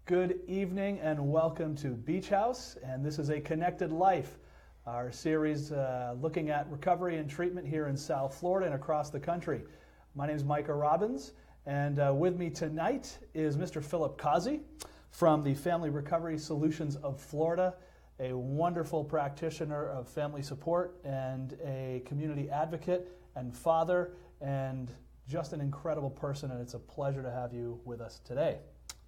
Good evening and welcome to Beach House, and this is A Connected Life, our series looking at recovery and treatment here in South Florida and across the country. My name is Micah Robbins, and with me tonight is Mr. Philip Causey from the Family Recovery Solutions of Florida, a wonderful practitioner of family support and a community advocate and father, and just an incredible person, and it's a pleasure to have you with us today.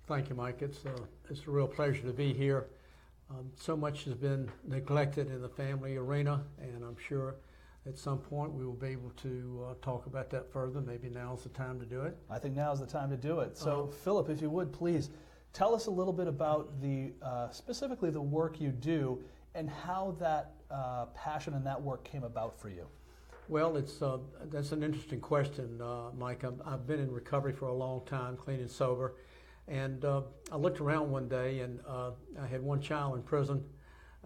Thank you, Mike. It's a real pleasure to be here. So much has been neglected in the family arena, and I'm sure at some point we will be able to talk about that further. Maybe now's the time to do it. I think now's the time to do it. So, Philip, if you would, please tell us a little bit about specifically the work you do and how that passion and that work came about for you. Well, that's an interesting question, Mike. I've been in recovery for a long time, clean and sober. And I looked around one day, and I had one child in prison,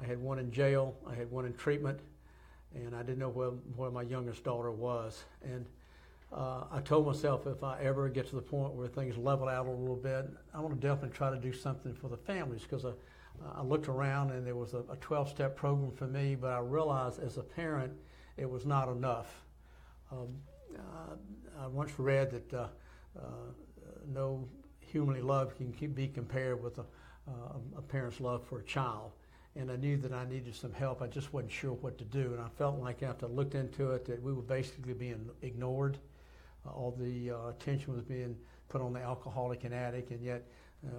I had one in jail, I had one in treatment, and I didn't know where my youngest daughter was. And I told myself if I ever get to the point where things level out a little bit, I want to definitely try to do something for the families, because I looked around and there was a 12-step program for me, but I realized as a parent it was not enough. I once read that no humanly love can be compared with a parent's love for a child. And I knew that I needed some help. I just wasn't sure what to do. And I felt like after I looked into it that we were basically being ignored. All the attention was being put on the alcoholic and addict, and yet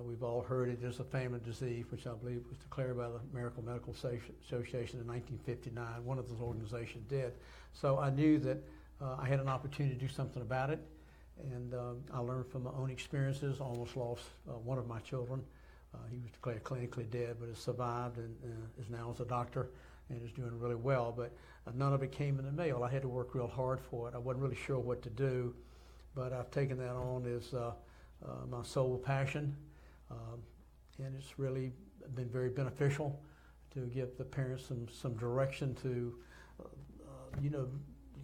we've all heard it is a family disease, which I believe was declared by the American Medical Association in 1959. One of those organizations did. So I knew that I had an opportunity to do something about it. And I learned from my own experiences. Almost lost one of my children. He was declared clinically dead, but has survived and is now as a doctor and is doing really well. But none of it came in the mail. I had to work real hard for it. I wasn't really sure what to do, but I've taken that on as my sole passion, and it's really been very beneficial to give the parents some direction to,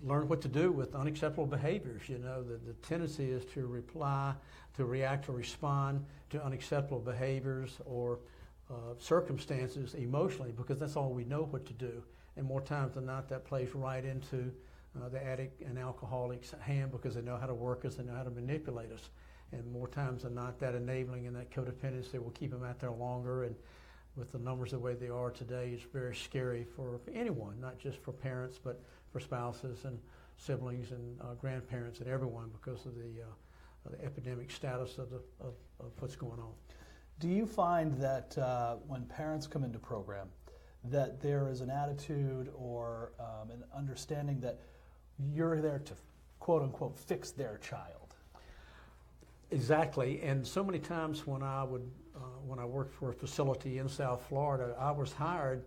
learn what to do with unacceptable behaviors. The tendency is to react or respond to unacceptable behaviors or circumstances emotionally, because that's all we know what to do. And more times than not, that plays right into the addict and alcoholic's hand, because they know how to work us, they know how to manipulate us. And more times than not, that enabling and that codependency will keep them out there longer. And with the numbers the way they are today, it's very scary for anyone, not just for parents, but for spouses and siblings and grandparents and everyone, because of the epidemic status of what's going on. Do you find that when parents come into program, that there is an attitude or an understanding that you're there to, quote unquote, fix their child? Exactly. And so many times when I worked for a facility in South Florida, I was hired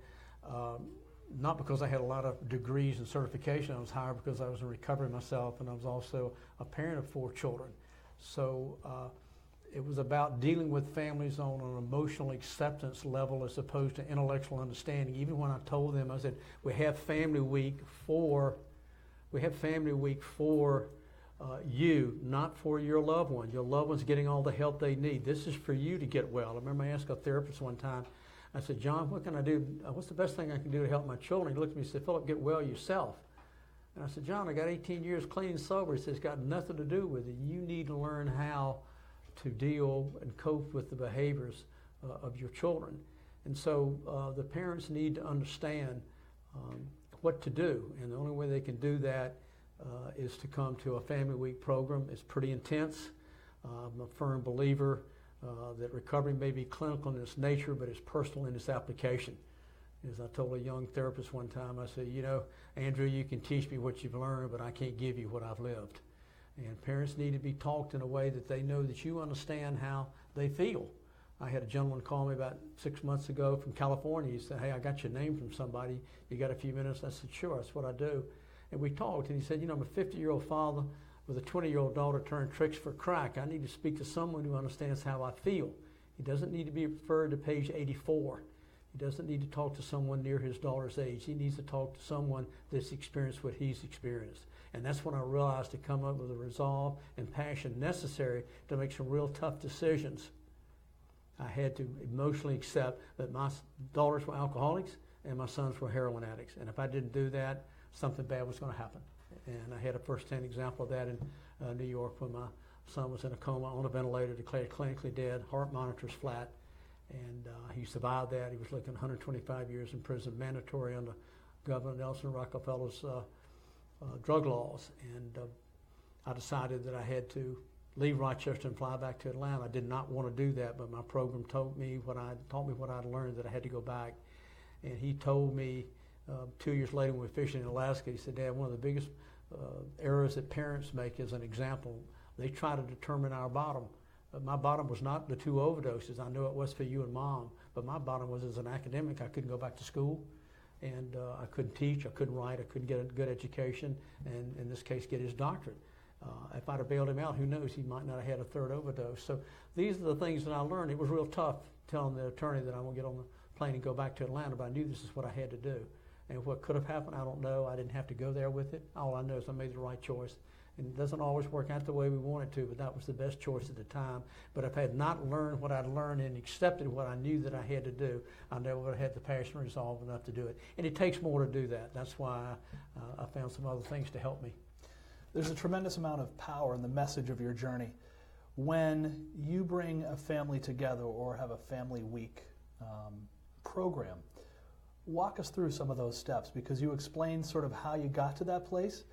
not because I had a lot of degrees and certification. I was hired because I was in recovery myself, and I was also a parent of 4 children. So it was about dealing with families on an emotional acceptance level as opposed to intellectual understanding. Even when I told them, I said, we have family week for you, not for your loved one. Your loved one's getting all the help they need. This is for you to get well. I remember I asked a therapist one time, I said, John, what can I do? What's the best thing I can do to help my children? He looked at me and said, Philip, get well yourself. And I said, John, I got 18 years clean and sober. He said, it's got nothing to do with it. You need to learn how to deal and cope with the behaviors of your children. And so the parents need to understand what to do. And the only way they can do that is to come to a Family Week program. It's pretty intense. I'm a firm believer that recovery may be clinical in its nature, but it's personal in its application. As I told a young therapist one time, I said, Andrew, you can teach me what you've learned, but I can't give you what I've lived. And parents need to be talked in a way that they know that you understand how they feel. I had a gentleman call me about 6 months ago from California. He said, hey, I got your name from somebody. You got a few minutes? I said, sure, that's what I do. And we talked, and he said, I'm a 50-year-old father with a 20-year-old daughter turned tricks for crack. I need to speak to someone who understands how I feel. He doesn't need to be referred to page 84. He doesn't need to talk to someone near his daughter's age. He needs to talk to someone that's experienced what he's experienced. And that's when I realized to come up with the resolve and passion necessary to make some real tough decisions. I had to emotionally accept that my daughters were alcoholics and my sons were heroin addicts. And if I didn't do that, something bad was going to happen. And I had a first-hand example of that in New York when my son was in a coma on a ventilator, declared clinically dead, heart monitors flat. And he survived that. He was looking at 125 years in prison, mandatory under Governor Nelson Rockefeller's drug laws. And I decided that I had to leave Rochester and fly back to Atlanta. I did not want to do that, but my program taught me what I'd learned, that I had to go back. And he told me 2 years later when we were fishing in Alaska, he said, Dad, one of the biggest errors that parents make is an example. They try to determine our bottom. My bottom was not the 2 overdoses. I know it was for you and Mom, but my bottom was as an academic. I couldn't go back to school, and I couldn't teach, I couldn't write, I couldn't get a good education, and in this case, get his doctorate. If I'd have bailed him out, who knows, he might not have had a 3rd overdose. So these are the things that I learned. It was real tough telling the attorney that I'm going to get on the plane and go back to Atlanta, but I knew this is what I had to do. And what could have happened, I don't know. I didn't have to go there with it. All I know is I made the right choice. And it doesn't always work out the way we want it to, but that was the best choice at the time. But if I had not learned what I'd learned and accepted what I knew that I had to do, I never would have had the passion and resolve enough to do it. And it takes more to do that. That's why I found some other things to help me. There's a tremendous amount of power in the message of your journey. When you bring a family together or have a family week program, walk us through some of those steps, because you explained sort of how you got to that place.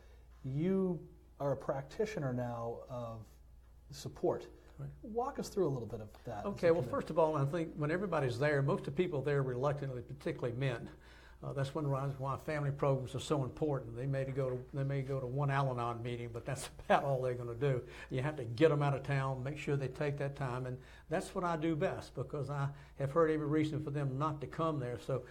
You are a practitioner now of support. Right. Walk us through a little bit of that. Okay, well, first of all, I think when everybody's there, most of the people there reluctantly, particularly men. That's one reason why family programs are so important. They may go to one Alumni meeting, but that's about all they're going to do. You have to get them out of town, make sure they take that time, and that's what I do best, because I have heard every reason for them not to come there. So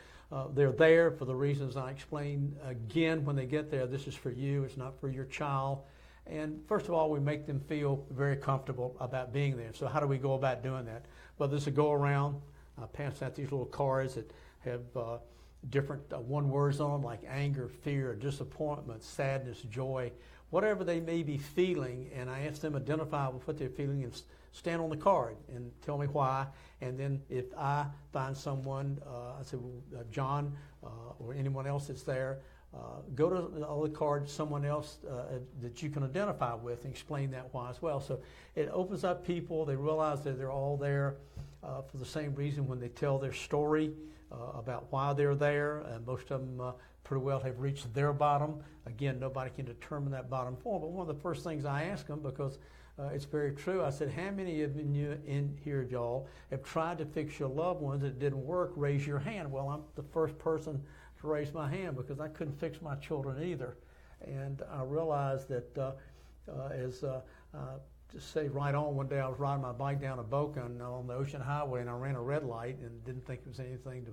they're there for the reasons I explained. Again, when they get there, this is for you. It's not for your child. And first of all, we make them feel very comfortable about being there. So how do we go about doing that? Well, there's a go around. I pass out these little cards that have different one words on them, like anger, fear, disappointment, sadness, joy, whatever they may be feeling, and I ask them to identify with what they're feeling and stand on the card and tell me why. And then if I find someone, I say, well, John or anyone else that's there, go to the other card, someone else that you can identify with, and explain that why as well. So it opens up people. They realize that they're all there for the same reason when they tell their story about why they're there. Most of them pretty well have reached their bottom. Again, nobody can determine that bottom for them, but one of the first things I ask them, because it's very true, I said, how many of you in here, y'all, have tried to fix your loved ones and it didn't work? Raise your hand. Well, I'm the first person to raise my hand, because I couldn't fix my children either. And I realized that just say right on, one day I was riding my bike down to Boca on the Ocean Highway, and I ran a red light and didn't think it was anything to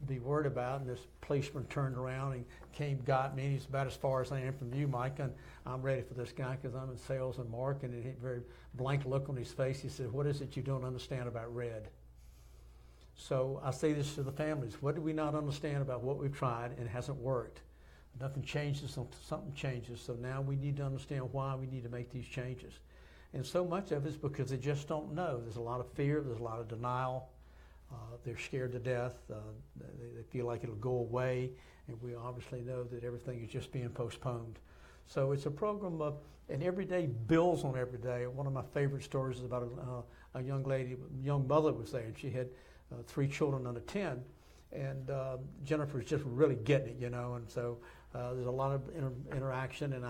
be worried about, and this policeman turned around and got me, and he's about as far as I am from you, Micah, and I'm ready for this guy because I'm in sales and marketing, and he had a very blank look on his face. He said, what is it you don't understand about red? So I say this to the families, what do we not understand about what we've tried and it hasn't worked? Nothing changes until something changes, so now we need to understand why we need to make these changes. And so much of it is because they just don't know. There's a lot of fear, there's a lot of denial. They're scared to death. They feel like it'll go away, and we obviously know that everything is just being postponed. So it's a program of, and every day builds on every day. One of my favorite stories is about a young lady, young mother was there, and she had 3 children under 10, and Jennifer's just really getting it, and so there's a lot of interaction, and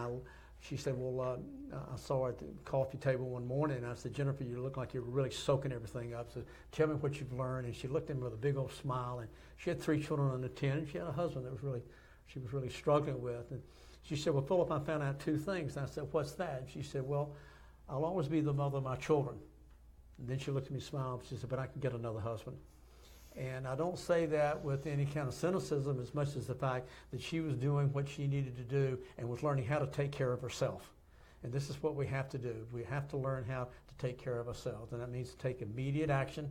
she said, well, I saw her at the coffee table one morning, and I said, Jennifer, you look like you're really soaking everything up, so tell me what you've learned. And she looked at me with a big old smile, and she had 3 children under 10, and she had a husband that she was really struggling with. And she said, well, Philip, I found out 2 things. And I said, what's that? And she said, well, I'll always be the mother of my children. And then she looked at me and smiled, and she said, but I can get another husband. And I don't say that with any kind of cynicism as much as the fact that she was doing what she needed to do and was learning how to take care of herself. And this is what we have to do. We have to learn how to take care of ourselves. And that means to take immediate action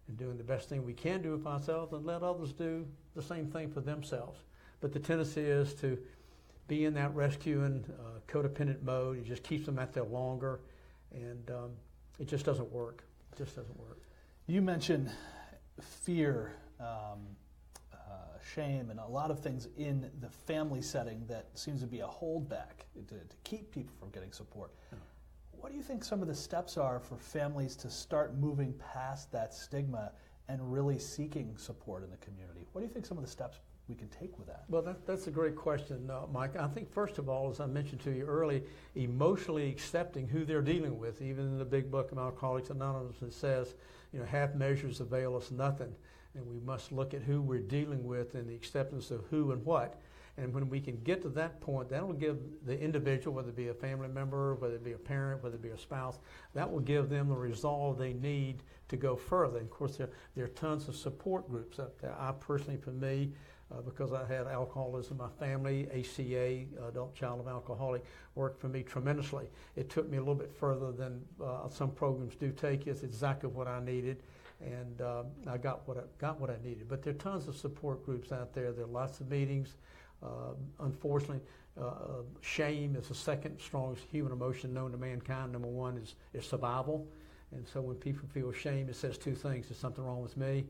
and doing the best thing we can do for ourselves and let others do the same thing for themselves. But the tendency is to be in that rescuing, codependent mode. It just keeps them out there longer. And it just doesn't work. It just doesn't work. You mentioned fear, shame, and a lot of things in the family setting that seems to be a holdback to keep people from getting support. Yeah. What do you think some of the steps are for families to start moving past that stigma and really seeking support in the community? What do you think some of the steps we can take with that? Well, that's a great question, Mike. I think, first of all, as I mentioned to you early, emotionally accepting who they're dealing with. Even in the big book of Alcoholics Anonymous, it says, half measures avail us nothing. And we must look at who we're dealing with and the acceptance of who and what. And when we can get to that point, that will give the individual, whether it be a family member, whether it be a parent, whether it be a spouse, that will give them the resolve they need to go further. And of course, there are tons of support groups out there. I personally, for me, because I had alcoholism in my family, ACA, Adult Child of Alcoholic, worked for me tremendously. It took me a little bit further than some programs do take you. It's exactly what I needed. And I got what I needed. But there are tons of support groups out there. There are lots of meetings. Unfortunately, shame is the second strongest human emotion known to mankind. Number one is survival. And so when people feel shame, it says two things. There's something wrong with me,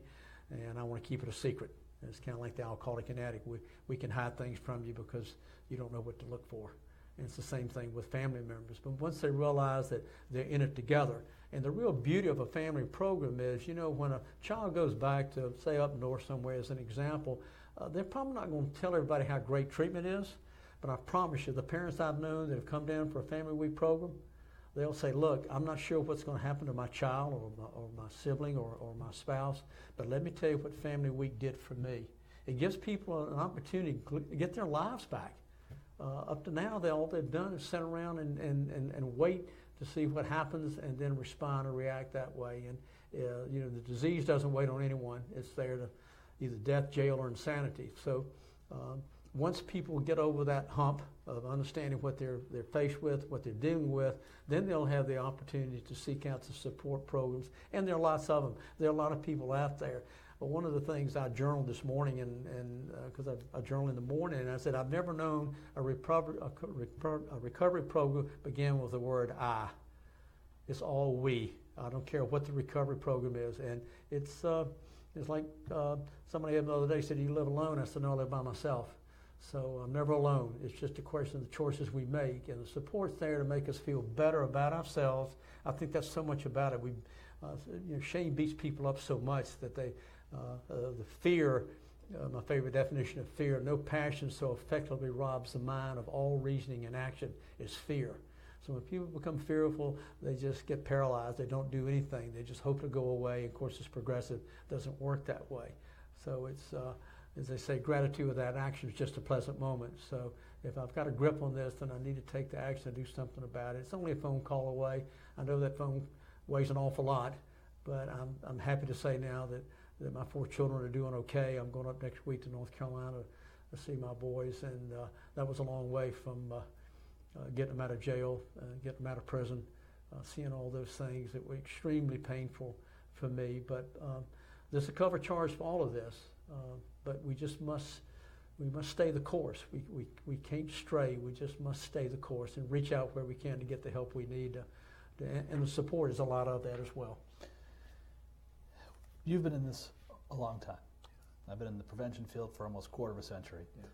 and I want to keep it a secret. And it's kind of like the alcoholic and addict. We can hide things from you because you don't know what to look for. And it's the same thing with family members. But once they realize that they're in it together, and the real beauty of a family program is, when a child goes back to, say, up north somewhere as an example, they're probably not going to tell everybody how great treatment is, but I promise you, the parents I've known that have come down for a family week program, they'll say, look, I'm not sure what's going to happen to my child or my sibling or my spouse, but let me tell you what family week did for me. It gives people an opportunity to get their lives back. Up to now, all they've done is sit around and wait to see what happens and then respond or react that way. And the disease doesn't wait on anyone. It's there to either death, jail, or insanity. So once people get over that hump of understanding what they're faced with, what they're dealing with, then they'll have the opportunity to seek out the support programs. And there are lots of them. There are a lot of people out there. But one of the things I journaled this morning, and because I journal in the morning, and I said, I've never known a recovery program begin with the word I. It's all we. I don't care what the recovery program is. And it's like somebody the other day said, you live alone? I said, no, I live by myself. So I'm never alone. It's just a question of the choices we make. And the support's there to make us feel better about ourselves. I think that's so much about it. Shame beats people up so much that the fear, my favorite definition of fear, no passion so effectively robs the mind of all reasoning and action, is fear. So when people become fearful, they just get paralyzed. They don't do anything. They just hope to go away. Of course, it's progressive. It doesn't work that way. So it's, as they say, gratitude without action is just a pleasant moment. So if I've got a grip on this, then I need to take the action and do something about it. It's only a phone call away. I know that phone weighs an awful lot, but I'm happy to say now that my 4 children are doing okay. I'm going up next week to North Carolina to see my boys, and that was a long way from getting them out of jail, getting them out of prison, seeing all those things that were extremely painful for me. But there's a cover charge for all of this, but we must stay the course. We can't stray. We just must stay the course and reach out where we can to get the help we need. And the support is a lot of that as well. You've been in this a long time. I've been in the prevention field for almost a quarter of a century. Yeah.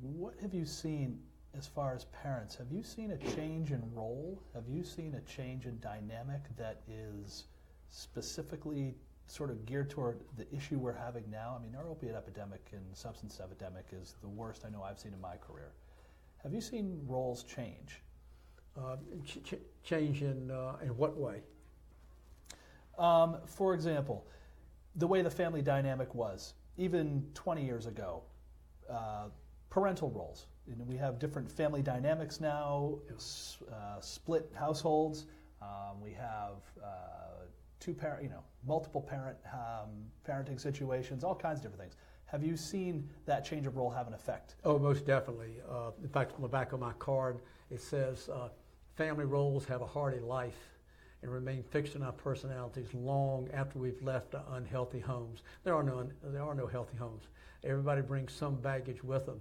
What have you seen as far as parents? Have you seen a change in role? Have you seen a change in dynamic that is specifically sort of geared toward the issue we're having now? I mean, our opiate epidemic and substance epidemic is the worst I know I've seen in my career. Have you seen roles change? Change in what way? For example, the way the family dynamic was, even 20 years ago, parental roles. We have different family dynamics now, split households. We have multiple parent parenting situations, all kinds of different things. Have you seen that change of role have an effect? Oh, most definitely. In fact, on the back of my card, it says, family roles have a hearty life and remain fixed in our personalities long after we've left our unhealthy homes. There are no healthy homes. Everybody brings some baggage with them.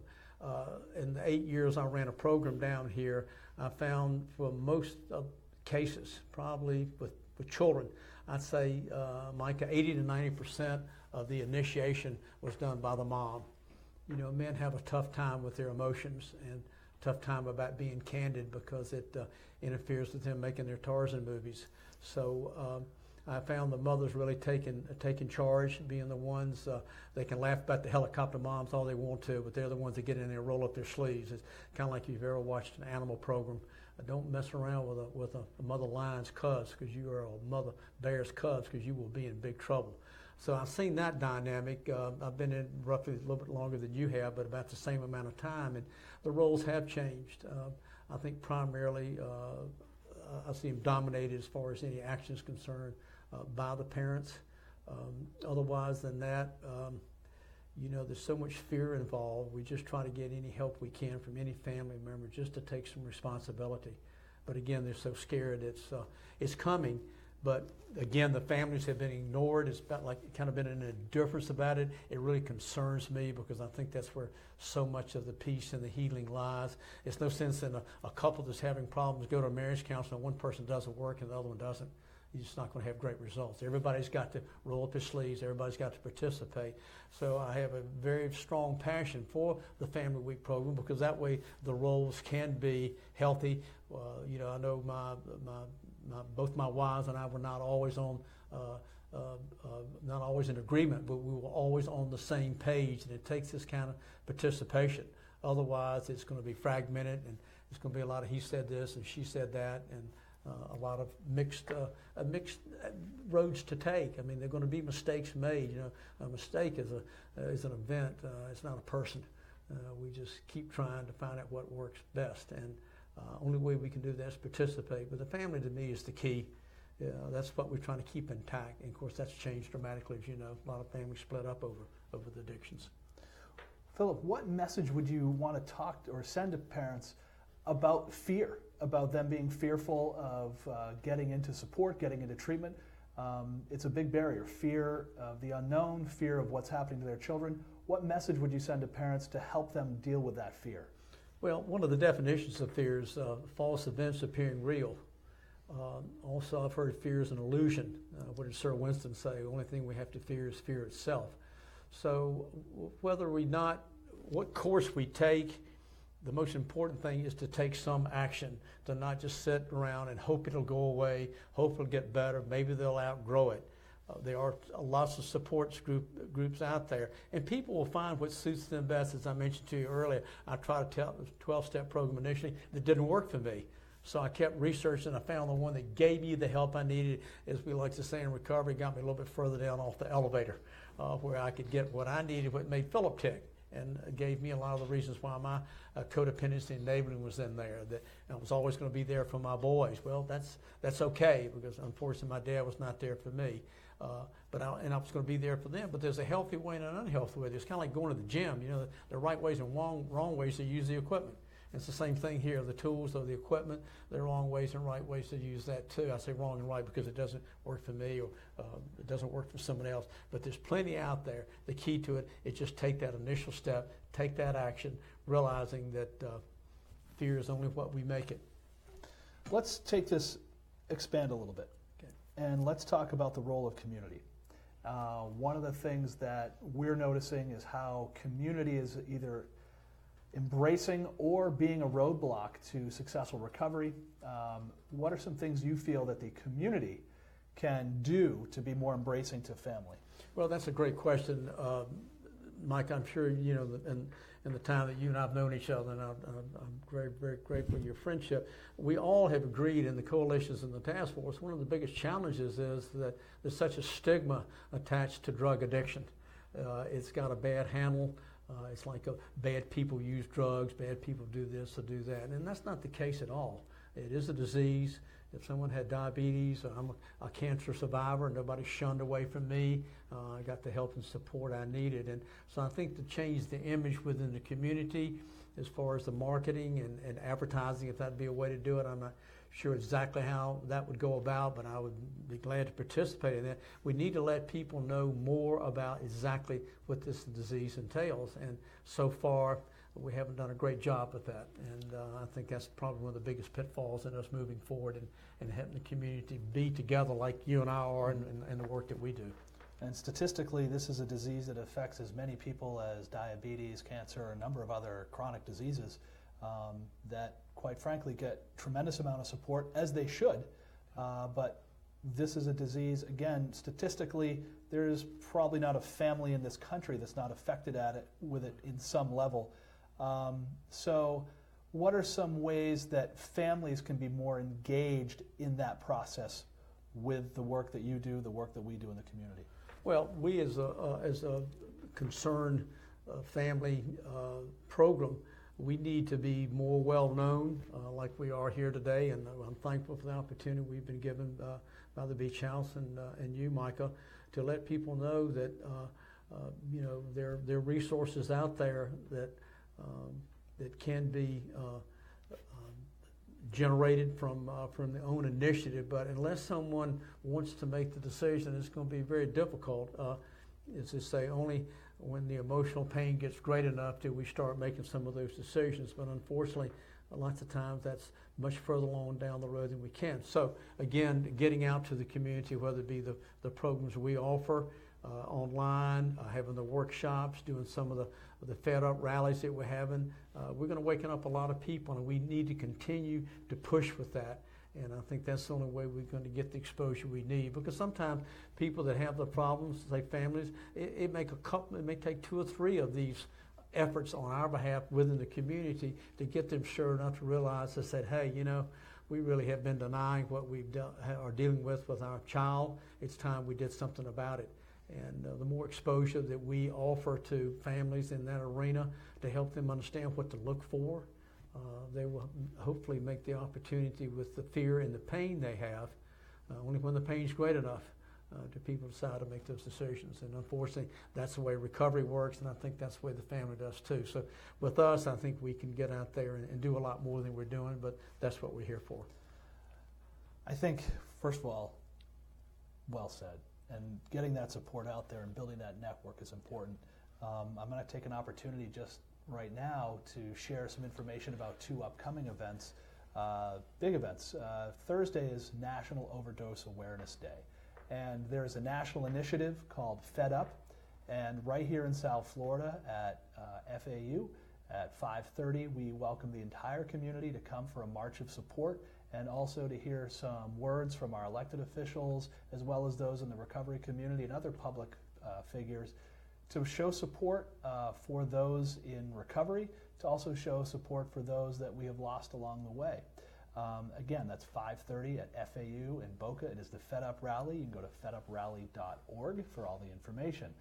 In the 8 years I ran a program down here, I found for most of cases, probably with children, I'd say, Micah, 80 to 90% of the initiation was done by the mom. You know, men have a tough time with their emotions and tough time about being candid because it interferes with them making their Tarzan movies. So I found the mothers really taking charge, being the ones, they can laugh about the helicopter moms all they want to, but they're the ones that get in there and roll up their sleeves. It's kind of like if you've ever watched an animal program. Don't mess around with a mother lion's cubs because you are a mother bear's cubs because you will be in big trouble. So I've seen that dynamic. I've been in roughly a little bit longer than you have, but about the same amount of time, and the roles have changed. I think primarily I see them dominated as far as any action is concerned by the parents. Otherwise than that, you know, there's so much fear involved. We just try to get any help we can from any family member just to take some responsibility. But again, they're so scared it's coming. But again, the families have been ignored. It's about like kind of been an indifference about it. It really concerns me because I think that's where so much of the peace and the healing lies. It's no sense in a couple that's having problems go to a marriage counselor and one person doesn't work and the other one doesn't. You're just not going to have great results. Everybody's got to roll up their sleeves. Everybody's got to participate. So I have a very strong passion for the Family Week program because that way the roles can be healthy. You know, I know both my wives and I were not always not always in agreement, but we were always on the same page, and it takes this kind of participation. Otherwise, it's going to be fragmented, and it's going to be a lot of he said this and she said that, and a lot of mixed roads to take. I mean, there are going to be mistakes made. You know, a mistake is an event. It's not a person. We just keep trying to find out what works best, and only way we can do that is participate. But the family, to me, is the key. That's what we're trying to keep intact. And of course, that's changed dramatically, as you know. A lot of families split up over the addictions. Philip, what message would you want to talk or send to parents about fear, about them being fearful of getting into support, getting into treatment? It's a big barrier. Fear of the unknown, fear of what's happening to their children. What message would you send to parents to help them deal with that fear? Well, one of the definitions of fear is false events appearing real. Also, I've heard fear is an illusion. What did Sir Winston say? The only thing we have to fear is fear itself. So whether what course we take, the most important thing is to take some action, to not just sit around and hope it'll go away, hope it'll get better, maybe they'll outgrow it. There are lots of support groups out there, and people will find what suits them best. As I mentioned to you earlier, I tried a 12-step program initially that didn't work for me. So I kept researching. I found the one that gave me the help I needed. As we like to say in recovery, got me a little bit further down off the elevator where I could get what I needed, what made Philip tick, and gave me a lot of the reasons why my codependency and enabling was in there, that I was always going to be there for my boys. Well, that's okay, because unfortunately my dad was not there for me. But I was going to be there for them. But there's a healthy way and an unhealthy way. It's kind of like going to the gym. You know, there are right ways and wrong ways to use the equipment. It's the same thing here. The tools or the equipment, there are wrong ways and right ways to use that too. I say wrong and right because it doesn't work for me or it doesn't work for someone else. But there's plenty out there. The key to it is just take that initial step, take that action, realizing that fear is only what we make it. Let's expand a little bit. And let's talk about the role of community. One of the things that we're noticing is how community is either embracing or being a roadblock to successful recovery. What are some things you feel that the community can do to be more embracing to family? Well, that's a great question. Mike, I'm sure you know, in the time that you and I have known each other, and I'm very, very grateful for your friendship, we all have agreed in the coalitions and the task force, one of the biggest challenges is that there's such a stigma attached to drug addiction. It's got a bad handle. It's like bad people use drugs, bad people do this or do that, and that's not the case at all. It is a disease. If someone had diabetes, I'm a cancer survivor, and nobody shunned away from me. I got the help and support I needed. And so I think to change the image within the community as far as the marketing and advertising, if that'd be a way to do it, I'm not sure exactly how that would go about, but I would be glad to participate in that. We need to let people know more about exactly what this disease entails. And so far, we haven't done a great job with that. And I think that's probably one of the biggest pitfalls in us moving forward and having the community be together like you and I are in the work that we do. And statistically, this is a disease that affects as many people as diabetes, cancer, a number of other chronic diseases that, quite frankly, get tremendous amount of support, as they should. But this is a disease, again, statistically, there is probably not a family in this country that's not affected with it in some level. So what are some ways that families can be more engaged in that process with the work that you do, the work that we do in the community? Well, we as a concerned family program, we need to be more well known, like we are here today, and I'm thankful for the opportunity we've been given by the Beach House and you, Micah, to let people know that there are resources out there that can be generated from their own initiative. But unless someone wants to make the decision, it's going to be very difficult. As I say, only when the emotional pain gets great enough do we start making some of those decisions. But unfortunately, lots of times that's much further along down the road than we can. So again, getting out to the community, whether it be the programs we offer online, having the workshops, doing some of the Fed Up rallies that we're having, we're going to waken up a lot of people, and we need to continue to push with that. And I think that's the only way we're going to get the exposure we need. Because sometimes people that have the problems, like families, it may take 2 or 3 of these efforts on our behalf within the community to get them sure enough to realize that said, hey, we really have been denying what we are dealing with our child. It's time we did something about it. And the more exposure that we offer to families in that arena to help them understand what to look for, they will hopefully make the opportunity with the fear and the pain they have, only when the pain's great enough do people decide to make those decisions. And unfortunately, that's the way recovery works, and I think that's the way the family does too. So with us, I think we can get out there and do a lot more than we're doing, but that's what we're here for. I think, first of all, well said. And getting that support out there and building that network is important. I'm going to take an opportunity just right now to share some information about 2 upcoming events, big events. Thursday is National Overdose Awareness Day. And there's a national initiative called Fed Up. And right here in South Florida at FAU at 5:30, we welcome the entire community to come for a march of support, and also to hear some words from our elected officials, as well as those in the recovery community and other public figures, to show support for those in recovery, to also show support for those that we have lost along the way. Again, that's 5:30 at FAU in Boca. It is the Fed Up Rally. You can go to feduprally.org for all the information.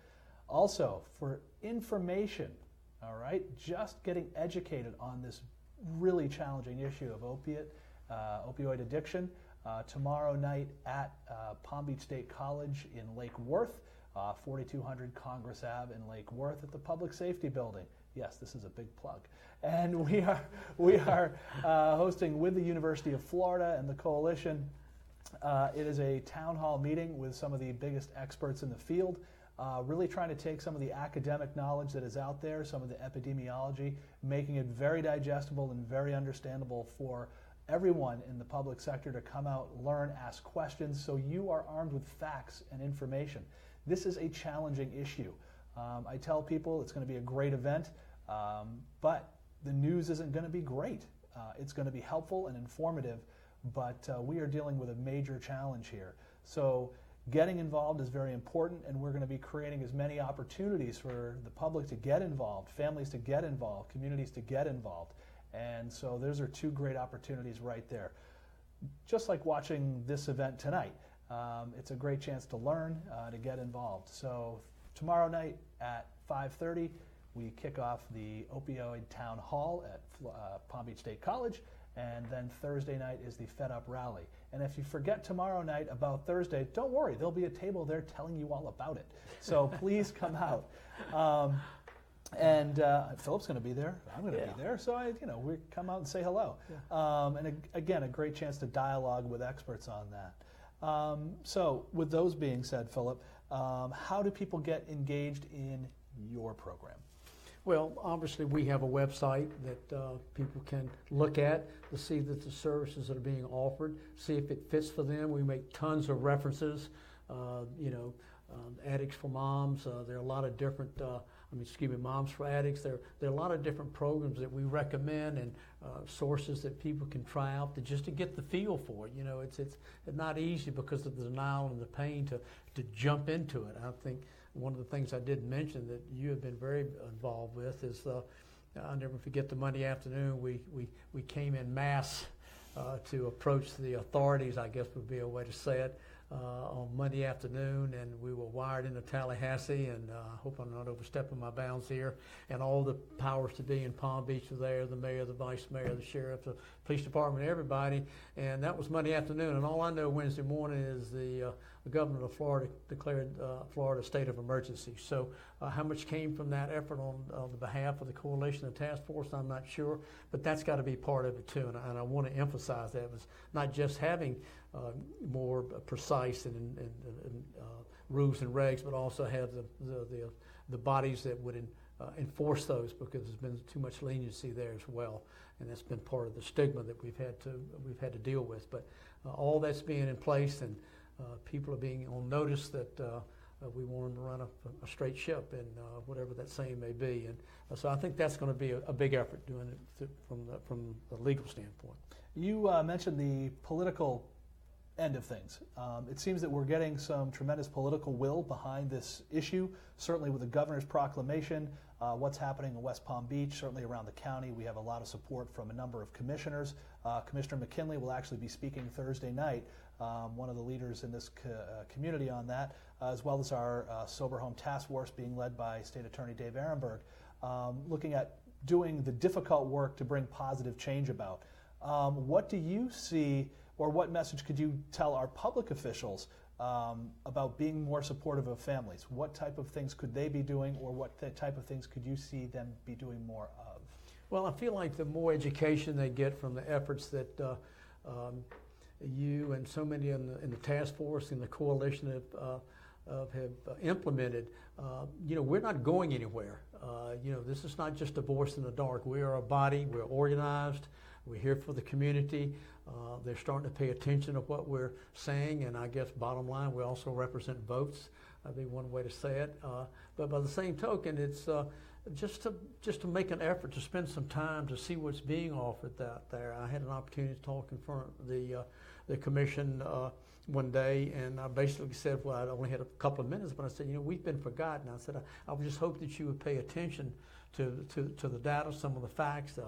Also, for information, all right, just getting educated on this really challenging issue of opioid addiction, tomorrow night at Palm Beach State College in Lake Worth, 4200 Congress Ave in Lake Worth at the Public Safety Building. Yes, this is a big plug. And we are hosting with the University of Florida and the Coalition. It is a town hall meeting with some of the biggest experts in the field, really trying to take some of the academic knowledge that is out there, some of the epidemiology, making it very digestible and very understandable for everyone in the public sector to come out, learn, ask questions, so you are armed with facts and information. This is a challenging issue. I tell people it's going to be a great event, but the news isn't going to be great. It's going to be helpful and informative, but we are dealing with a major challenge here. So getting involved is very important, and we're going to be creating as many opportunities for the public to get involved, families to get involved, communities to get involved. And so those are 2 great opportunities right there. Just like watching this event tonight, it's a great chance to learn, to get involved. So tomorrow night at 5:30, we kick off the Opioid Town Hall at Palm Beach State College, and then Thursday night is the Fed Up Rally. And if you forget tomorrow night about Thursday, don't worry, there'll be a table there telling you all about it. So please come out. And Philip's going to be there. I'm going to be there. So we come out and say hello. Yeah. And again, a great chance to dialogue with experts on that. So with those being said, Philip, how do people get engaged in your program? Well, obviously we have a website that people can look at to see that the services that are being offered, see if it fits for them. We make tons of references, Addicts for Moms. There are a lot of different, Moms for Addicts. There are a lot of different programs that we recommend and sources that people can try out just to get the feel for it. It's not easy because of the denial and the pain to jump into it. I think one of the things I did mention that you have been very involved with is I'll never forget the Monday afternoon we came in mass to approach the authorities, I guess would be a way to say it, on Monday afternoon, and we were wired into Tallahassee, and I hope I'm not overstepping my bounds here, and all the powers to be in Palm Beach were there, the mayor, the vice mayor, the sheriff, the police department, everybody, and that was Monday afternoon, and all I know Wednesday morning is the governor of Florida declared Florida a state of emergency. So how much came from that effort on the behalf of the coalition and task force, I'm not sure, but that's got to be part of it too, and I want to emphasize that. It's not just having more precise and rules and regs, but also have the bodies that would enforce those, because there's been too much leniency there as well, and that's been part of the stigma that we've had to deal with. But all that's being in place, and people are being on notice that we want them to run a straight ship, and whatever that saying may be. And so I think that's going to be a big effort doing it from the legal standpoint. You mentioned the political end of things. It seems that we're getting some tremendous political will behind this issue, certainly with the governor's proclamation, what's happening in West Palm Beach, certainly around the county. We have a lot of support from a number of commissioners. Commissioner McKinley will actually be speaking Thursday night, one of the leaders in this community on that, as well as our Sober Home Task Force being led by State Attorney Dave Ehrenberg, looking at doing the difficult work to bring positive change about. What do you see, or what message could you tell our public officials about being more supportive of families? What type of things could they be doing, or what type of things could you see them be doing more of? Well, I feel like the more education they get from the efforts that you and so many in the task force and the coalition have implemented, we're not going anywhere. This is not just a voice in the dark. We are a body. We're organized. We're here for the community. They're starting to pay attention to what we're saying, and I guess bottom line, we also represent votes. That'd be one way to say it. But by the same token, it's just to make an effort to spend some time to see what's being offered out there. I had an opportunity to talk in front of the commission one day, and I basically said, well, I only had a couple of minutes, but I said, we've been forgotten. I said, I would just hope that you would pay attention to the data, some of the facts.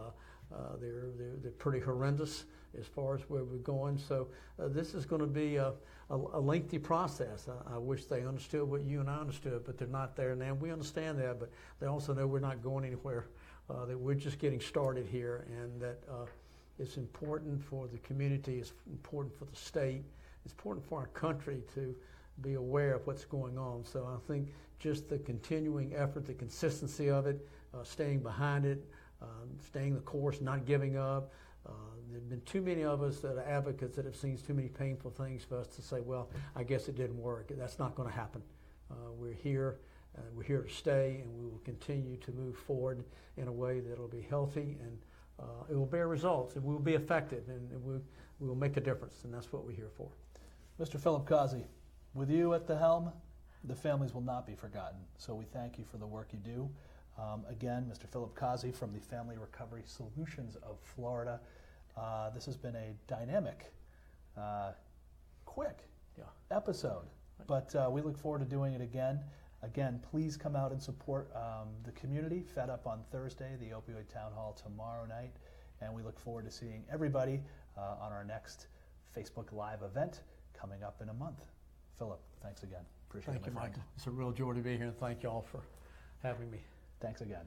They're pretty horrendous as far as where we're going. So this is going to be a lengthy process. I wish they understood what you and I understood, but they're not there now. We understand that, but they also know we're not going anywhere, that we're just getting started here, and that it's important for the community, it's important for the state, it's important for our country to be aware of what's going on. So I think just the continuing effort, the consistency of it, staying behind it, staying the course, not giving up. There have been too many of us that are advocates that have seen too many painful things for us to say, well, I guess it didn't work. That's not going to happen. We're here to stay, and we will continue to move forward in a way that will be healthy, and it will bear results, and we will be effective, and we will make a difference, and that's what we're here for. Mr. Philip Causey, with you at the helm, the families will not be forgotten. So we thank you for the work you do. Again, Mr. Philip Causey from the Family Recovery Solutions of Florida. This has been a dynamic, quick episode, but we look forward to doing it again. Again, please come out and support the community. Fed Up on Thursday, the Opioid Town Hall tomorrow night, and we look forward to seeing everybody on our next Facebook Live event coming up in a month. Philip, thanks again. Appreciate it. Thank you, Micah. It's a real joy to be here, and thank you all for having me. Thanks again.